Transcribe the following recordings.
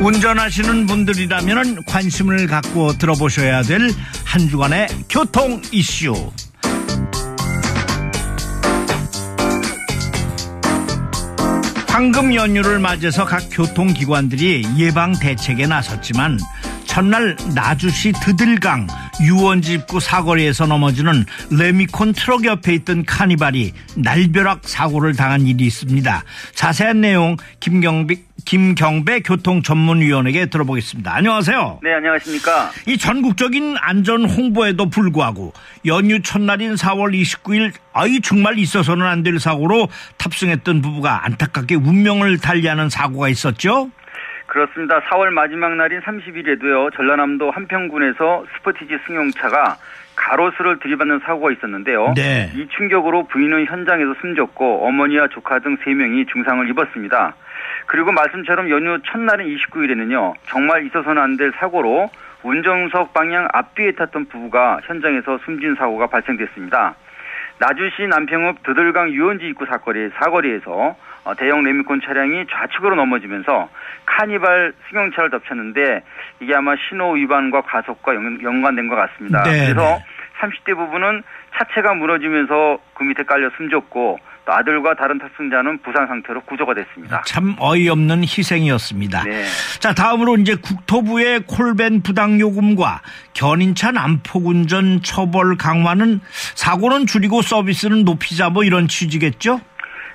운전하시는 분들이라면 관심을 갖고 들어보셔야 될 한 주간의 교통 이슈. 황금 연휴를 맞이해서 각 교통기관들이 예방 대책에 나섰지만 첫날 나주시 드들강 유원지 입구 사거리에서 넘어지는 레미콘 트럭 옆에 있던 카니발이 날벼락 사고를 당한 일이 있습니다. 자세한 내용 김경배 교통전문위원에게 들어보겠습니다. 안녕하세요. 네, 안녕하십니까. 이 전국적인 안전 홍보에도 불구하고 연휴 첫날인 4월 29일 정말 있어서는 안 될 사고로 탑승했던 부부가 안타깝게 운명을 달리하는 사고가 있었죠? 그렇습니다. 4월 마지막 날인 30일에도요. 전라남도 한평군에서 스포티지 승용차가 가로수를 들이받는 사고가 있었는데요. 네. 이 충격으로 부인은 현장에서 숨졌고 어머니와 조카 등 3명이 중상을 입었습니다. 그리고 말씀처럼 연휴 첫날인 29일에는요. 정말 있어서는 안 될 사고로 운전석 방향 앞뒤에 탔던 부부가 현장에서 숨진 사고가 발생됐습니다. 나주시 남평읍 드들강 유원지 입구 사거리에서 대형 레미콘 차량이 좌측으로 넘어지면서 카니발 승용차를 덮쳤는데 이게 아마 신호 위반과 과속과 연관된 것 같습니다. 네. 그래서 30대 부부는 차체가 무너지면서 그 밑에 깔려 숨졌고 또 아들과 다른 탑승자는 부상 상태로 구조가 됐습니다. 참 어이없는 희생이었습니다. 네. 자, 다음으로 이제 국토부의 콜밴 부당 요금과 견인차 난폭 운전 처벌 강화는 사고는 줄이고 서비스는 높이자 이런 취지겠죠?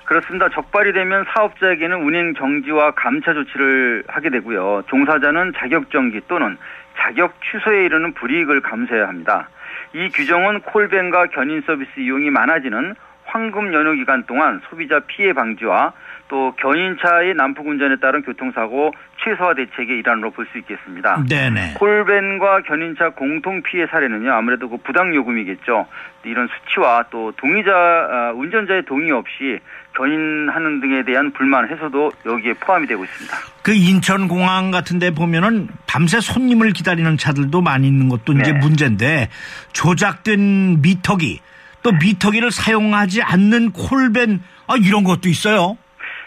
그렇습니다. 적발이 되면 사업자에게는 운행 정지와 감차 조치를 하게 되고요. 종사자는 자격 정지 또는 자격 취소에 이르는 불이익을 감수해야 합니다. 이 규정은 콜밴과 견인 서비스 이용이 많아지는 황금 연휴 기간 동안 소비자 피해 방지와 또 견인차의 난폭 운전에 따른 교통사고 최소화 대책의 일환으로 볼 수 있겠습니다. 네네. 콜밴과 견인차 공통 피해 사례는요. 아무래도 그 부당 요금이겠죠. 이런 수치와 또 운전자의 동의 없이 견인하는 등에 대한 불만 해소도 여기에 포함이 되고 있습니다. 그 인천공항 같은 데 보면은 밤새 손님을 기다리는 차들도 많이 있는 것도 이제 네. 문제인데 조작된 미터기 또 미터기를 사용하지 않는 콜밴 이런 것도 있어요.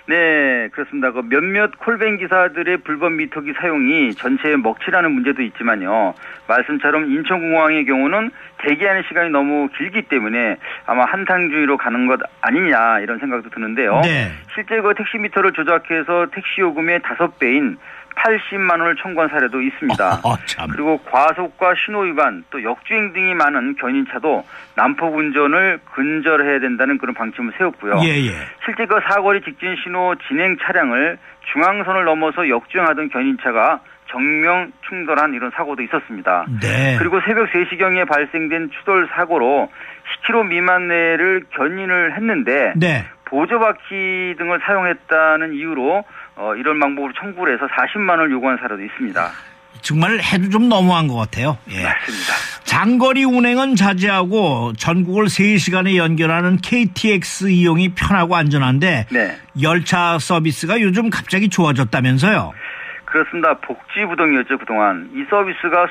네, 그렇습니다. 그 몇몇 콜밴 기사들의 불법 미터기 사용이 전체에 먹칠하는 문제도 있지만요. 말씀처럼 인천공항의 경우는 대기하는 시간이 너무 길기 때문에 아마 한탕주의로 가는 것 아니냐 이런 생각도 드는데요. 네. 실제 그 택시 미터를 조작해서 택시 요금의 5배인 80만 원을 청구한 사례도 있습니다. 참. 그리고 과속과 신호 위반 또 역주행 등이 많은 견인차도 난폭 운전을 근절해야 된다는 그런 방침을 세웠고요. 예. 실제 그 사거리 직진 신호 진행 차량을 중앙선을 넘어서 역주행하던 견인차가 정면 충돌한 이런 사고도 있었습니다. 네. 그리고 새벽 3시경에 발생된 추돌 사고로 10km 미만 내를 견인을 했는데 네. 보조바퀴 등을 사용했다는 이유로 이런 방법으로 청구를 해서 40만 원을 요구한 사례도 있습니다. 정말 해도 좀 너무한 것 같아요. 예. 맞습니다. 장거리 운행은 자제하고 전국을 3시간에 연결하는 KTX 이용이 편하고 안전한데 네. 열차 서비스가 요즘 갑자기 좋아졌다면서요? 그렇습니다. 복지부동이었죠, 그동안. 이 서비스가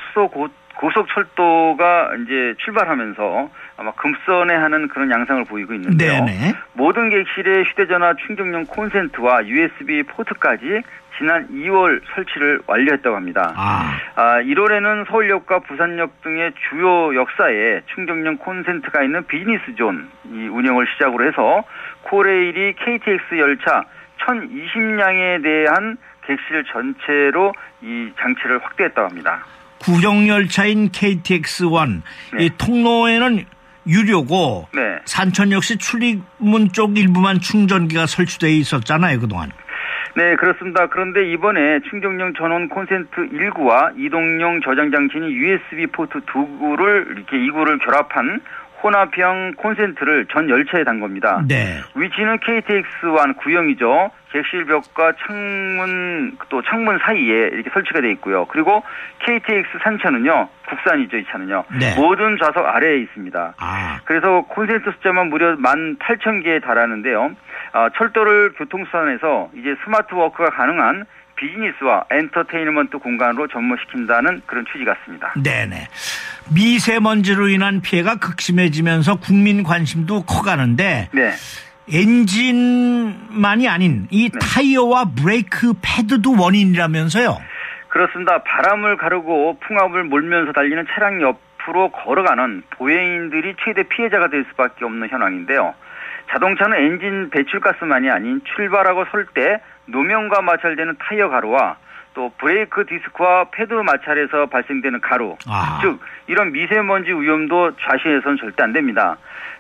고속철도가 이제 출발하면서 아마 금선회하는 그런 양상을 보이고 있는데요. 네네. 모든 객실에 휴대전화 충전용 콘센트와 USB 포트까지 지난 2월 설치를 완료했다고 합니다. 1월에는 서울역과 부산역 등의 주요 역사에 충전용 콘센트가 있는 비즈니스 존 이 운영을 시작으로 해서 코레일이 KTX 열차 1020량에 대한 객실 전체로 이 장치를 확대했다고 합니다. 구정열차인 KTX1 네. 이 통로에는 유료고 네. 산천 역시 출입문 쪽 일부만 충전기가 설치되어 있었잖아요, 그동안. 네, 그렇습니다. 그런데 이번에 충전용 전원 콘센트 1구와 이동용 저장 장치인 USB 포트 2구를 이렇게 2구를 결합한 혼합형 콘센트를 전 열차에 단 겁니다. 네. 위치는 KTX1 구형이죠. 객실벽과 창문 사이에 이렇게 설치가 되어 있고요. 그리고 KTX 산차는요, 국산이죠, 이 차는요. 네. 모든 좌석 아래에 있습니다. 그래서 콘센트 숫자만 무려 18,000개에 달하는데요. 철도를 교통수단에서 이제 스마트 워크가 가능한 비즈니스와 엔터테인먼트 공간으로 전무시킨다는 그런 취지 같습니다. 네네. 미세먼지로 인한 피해가 극심해지면서 국민 관심도 커가는데 네. 엔진만이 아닌 이 타이어와 브레이크 패드도 원인이라면서요? 그렇습니다. 바람을 가르고 풍압을 몰면서 달리는 차량 옆으로 걸어가는 보행인들이 최대 피해자가 될 수밖에 없는 현황인데요. 자동차는 엔진 배출가스만이 아닌 출발하고 설 때 노면과 마찰되는 타이어 가루와 또 브레이크 디스크와 패드 마찰에서 발생되는 가루, 즉 이런 미세먼지 위험도 좌시해서는 절대 안 됩니다.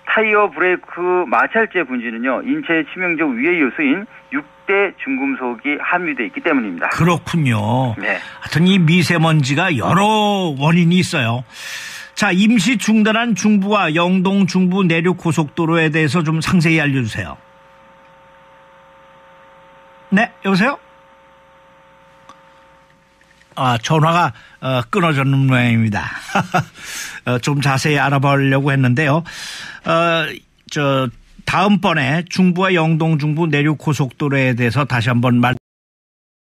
타이어 브레이크 마찰제 분지는요, 인체에 치명적 위해 요소인 6대 중금속이 함유되어 있기 때문입니다. 그렇군요. 네. 하여튼 이 미세먼지가 여러 원인이 있어요. 자, 임시 중단한 중부와 영동 중부 내륙 고속도로에 대해서 좀 상세히 알려주세요. 네, 여보세요? 전화가 끊어졌는 모양입니다. 좀 자세히 알아보려고 했는데요. 다음번에 중부와 영동 중부 내륙 고속도로에 대해서 다시 한번